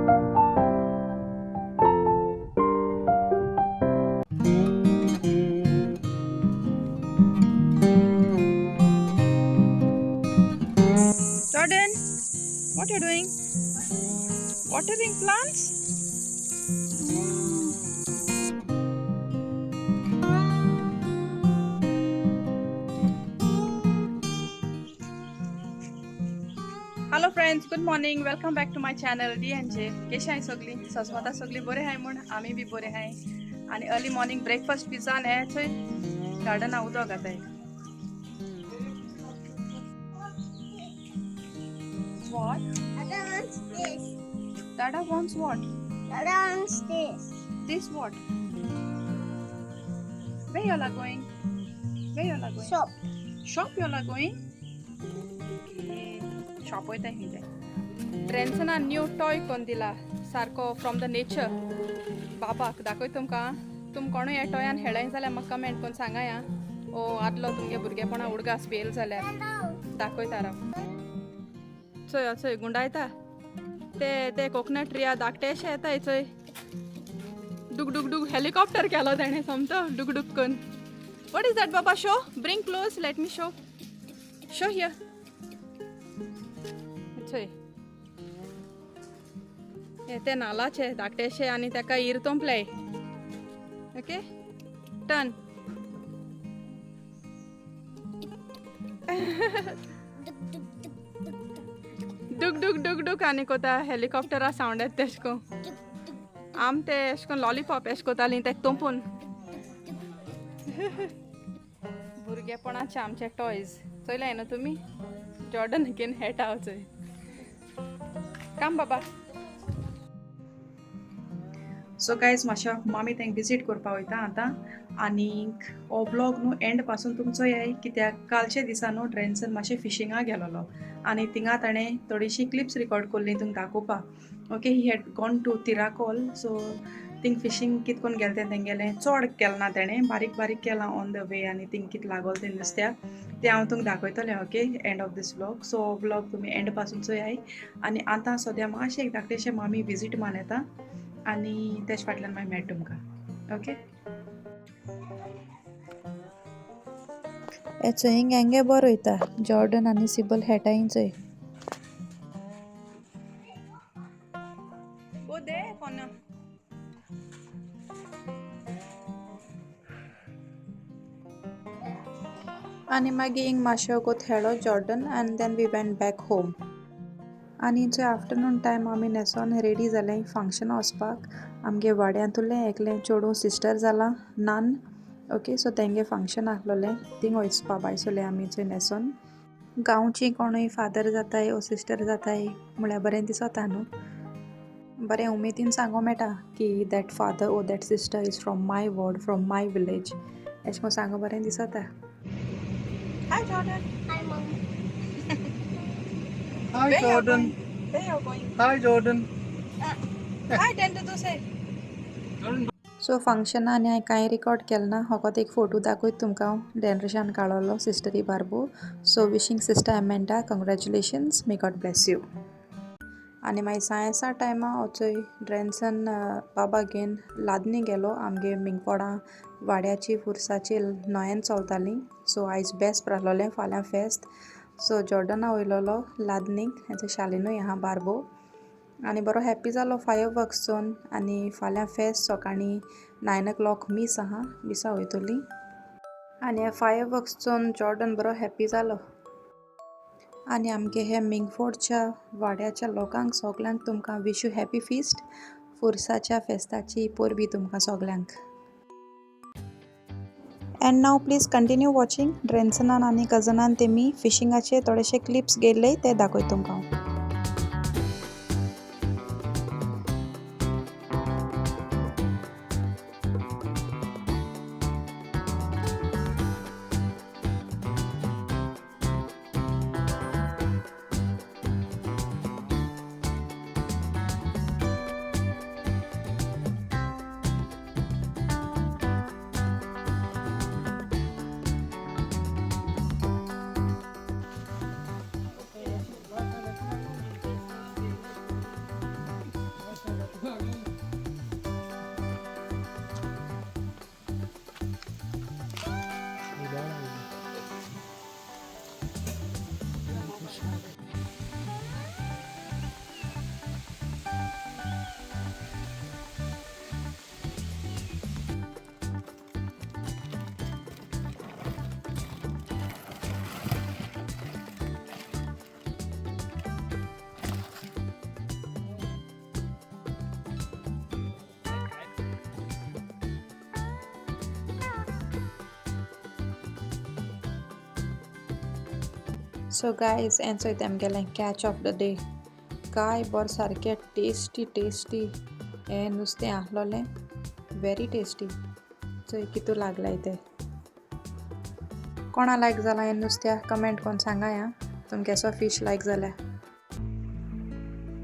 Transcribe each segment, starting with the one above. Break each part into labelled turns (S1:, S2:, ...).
S1: Jordan, what are you doing? Watering plants? Hello friends, good morning. Welcome back to my channel D&J. कशी आहे सगळी? सस्मता सगळी बरे आहे म्हण आम्ही बी बरे आहे. आणि अर्ली मॉर्निंग ब्रेकफास्ट पिझ्झा न्यायचोय. गार्डन उदक आता आहे. What?
S2: Dada wants this.
S1: Dada wants what?
S2: Dada wants this.
S1: This what? Where you are going? Where you are going?
S2: Shop.
S1: Shop you are going? Shop होता है हिंदे. ड्रेन्सन a new toy कोण दिला सारको from the nature. बाबाक दाखोय तुमका. तुम कोण या टॉयान हेळाय जाल्यार म्हाका कमेंट कोन सांगा या. ओ आदलो तुमगे भुरगेपणा उडगास फेल जाल्यार दाखोय तारा. चोय चोय गुंडायता ते कोकोनट ट्रिया धाकटेशे येताय चोय डुग डुग डुग हेलिकॉप्टर केलो तेणे समतो डुग डुग करून. व्हॉट इज दॅट बाबा? Show bring close, let me show here. चोय ते नालाचे धाकटेशे आनी तेका इरतोंपले. Okay turn. डुग डुग डुग डुग आनी कोता हेलिकॉप्टरा सावंड येता तेशको. आम ते एशकोन लॉलीपॉप एश कोतालीं तेका तोंपून. भुरगेपणाचे आमचे टॉयज चोयलाय न्हू तुमी. जॉर्डन घेन हेटा चोय काम बाबा. सो गायज मातशा मामी तेंक विजीट करपा वयता आतां. आनीक हो ब्लॉग न्हू एंड पासून तुमचो हे कित्याक कालचे दिसा न्हू ड्रेन्सन मातशें फिशिंगा गेलोलो आनी थिंगा ताणें थोडीशी क्लिप्स रिकॉर्ड केल्ली तुमकां दाखोवपाक. Okay he had gone to Tiracol. So thing fishing कित कोन गेलें तेंगेलें चड केलें ना तेणें, बारीक बारीक केलां ऑन द वे आनी थिंग कित लागोल तें नुस्त्याक तें हांव तुमकां दाखयतलें. Okay end of this blog. So हो ब्लॉग तुमी एंड पासून चोयाय. आनी आतां सद्या मातशें एक धाकटेशें मामी विजीट मान येता आनी तेज फाटल्यान मागीर मेळटा तुमकां. ओके चोयींग हेंगे बरो वयता. जॉर्डन आनी सिबल हेटाय चोय. गो दे कोन आनी मागीर हिंग मातशें गोत हेळो जॉर्डन आनी then we went back home. आनी चोय आफ्टरनून टायम आमी न्हेसोन रेडी जालें फंक्शना वचपाक. आमगे वाड्यांतुलें एकलें चेडूं सिस्टर जालां नान. ओके सो तेंगे फंक्शन आसलोलें थिंग वचपा भायसोलें आमी चोय न्हेसोन. गांवची कोणूय फादर जाताय ओ सिस्टर जाताय म्हळ्यार बरें दिसोता न्हू. बरें उमेदीन सांगो मेळटा की that father or that sister is from my ward, from my village. एशें कोन्न सांगो बरें दिसोता. Hi Jordan.
S2: Hi, Mom.
S3: Hi,
S1: Where you're
S3: Jordan.
S1: going? Where you're going?
S3: Hi, Jordan.
S1: Hi, tell to say.
S3: Jordan.
S1: So फंक्शनान हांवें कांय record केलें ना. होकोत एक फोटो दाखयत तुमकां हांव डेनरेशान काडलोलो सिस्टरी बारबो. So wishing sister Amanda congratulations, may god bless you. आनी मागीर सायंसा टायमा हो चोय ड्रेन्सन बाबा घेवन लादनी गेलो आमगे मिंगपोडां वाड्याची फुरसाची न्हंयेन चलतालीं. सो आयज बेस्ट रावलोलें, फाल्यां फेस्त. सो जॉर्डना वयलोलो लादनीक हेचो शालिनूय आहा बारबो. आनी बरो हॅप्पी जालो फायरवर्क्स चोवन. आनी फाल्यां फेस्त सकाळीं 9 o'clock मीस आहा, मिसा वयतलीं. आनी हे फायरवर्क्स चोवन जॉर्डन बरो हॅप्पी जालो. आनी आमगे हे मिंगफोर्डच्या वाड्याच्या लोकांक सगल्यांक तुमकां विश यू हॅपी फिस्ट. फुरसाच्या फेस्ताची परबी तुमकां सगल्यांक. And now please continue watching. ड्रेन्सनान आनी कजनान तेमी फिशिंगाचे थोडेशे क्लिप्स गेल्ले ते दाखयत तुमकां. सो गायज हें चोय तेमगेलें कॅच ऑफ द डे. काय बरें सारकें टेस्टी हें नुस्तें आहलोलें, व्हेरी टेस्टी. चोय कितू लागलाय तें. कोणा लायक जालां हें नुस्त्या कमेंट कोन्न सांगाय आं तुमकां केसो फीश लायक जाल्यार.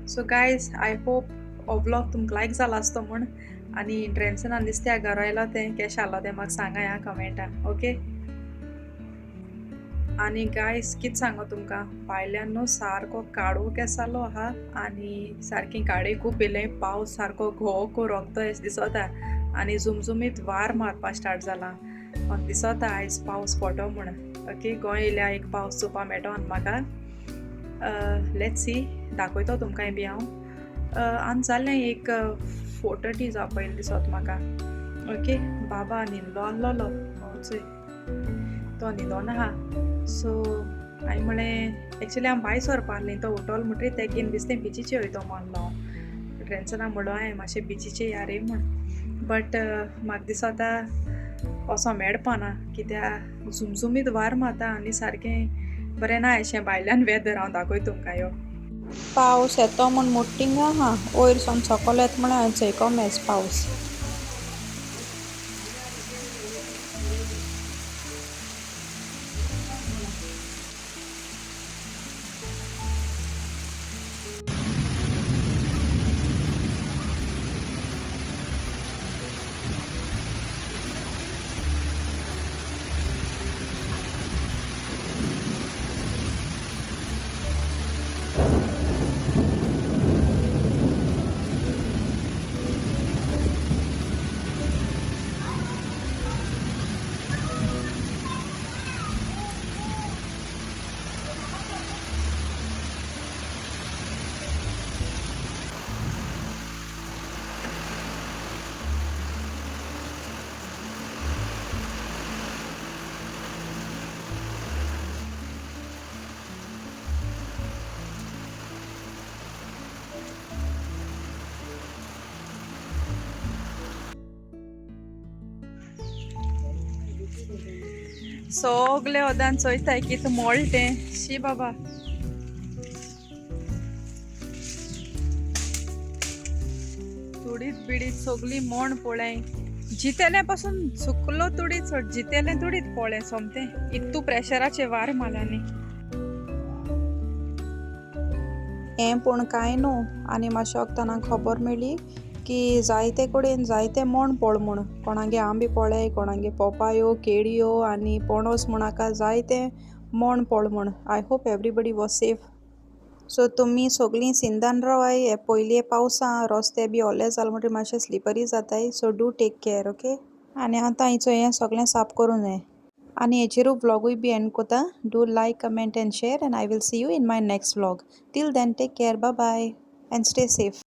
S1: सो गायज आय होप हो व्लॉग तुमकां लायक जाला आसतो म्हूण आनी ड्रेन्सनान नुस्त्या घरा येयलो तें केशें आहलो तें म्हाका सांगाय आं कमेंटान, ओके. आनी गायज कित सांगो तुमकां, भायल्यान न्हू सारको काळोख केसालो आहा आनी सारकी गाडी खूब येयलें, पावस सारको घोव करून रोखतो एशें दिसोता आनी झुमझुमीत वार मारपा स्टार्ट जालां. म्हाका दिसोता आयज पावस पडटो म्हूण, ओके. गोंय येयल्या एक पावस चोवपा मेळटो आनी म्हाका लेट्स सी दाखयतो तुमकांय बी हांव. आनी जालें एक 4:30 जावपा पयलीं दिसोता म्हाका, ओके. बाबा न्हिदलो आहलोलो चोय तो न्हिदोन आहा. सो हांवें म्हळें एक्चुली हांव भायर सरपा आहलें, तो उठोलो म्हणटरी तेका घेवन बेश्टें बिचीचेर वयतो मारलो हांव. ड्रेन्सना म्हणलो हांवें मातशें बिचीचेर या रे म्हूण, बट म्हाका दिसोता वोसो मेळपाना कित्या झुमझुमीत वार मारता आनी सारकें बरें ना एशें भायल्यान वेदर. हांव दाखोय तुमकां यो पावस येतो म्हूण मुट्टींग आहा, वयर सावन सकयल येता म्हळ्यार हांवें चोयको मेज पावस. सोगले ओदान चोयताय कित मोळ तें, शी बाबा. तुडीत बिडीत सोगली मोण पळय, जितेले पासून सुकलो तुडीत सोड, जितेलें तुडीत पळय सोमतें. इतू प्रेशराचे वार मारल्यानी हें पूण कांय न्हू. आनी मातशें वक्तान खबर मेळ्ळी की जायते कडेन जायते मोण पळ म्हूण. कोणागे आंबे पळय, कोणागे पोपायो, केळयो आनी पणस म्हूण हाका जायते मोण पळ म्हूण. I hope everybody was safe. So तुमी सोगलीं सिंधान रावाय. हे पयले पावसा रस्ते बी ओले जाल म्हणटरी मातशे स्लिपरी जाताय, so do take care, okay. आनी आतां हिचो हें सगळें साफ करूं जाय. आनी हेचेरू व्लॉगूय बी एंड कोता. Do like, comment and share and I will see you in my next vlog. Till then take care, bye bye and stay safe.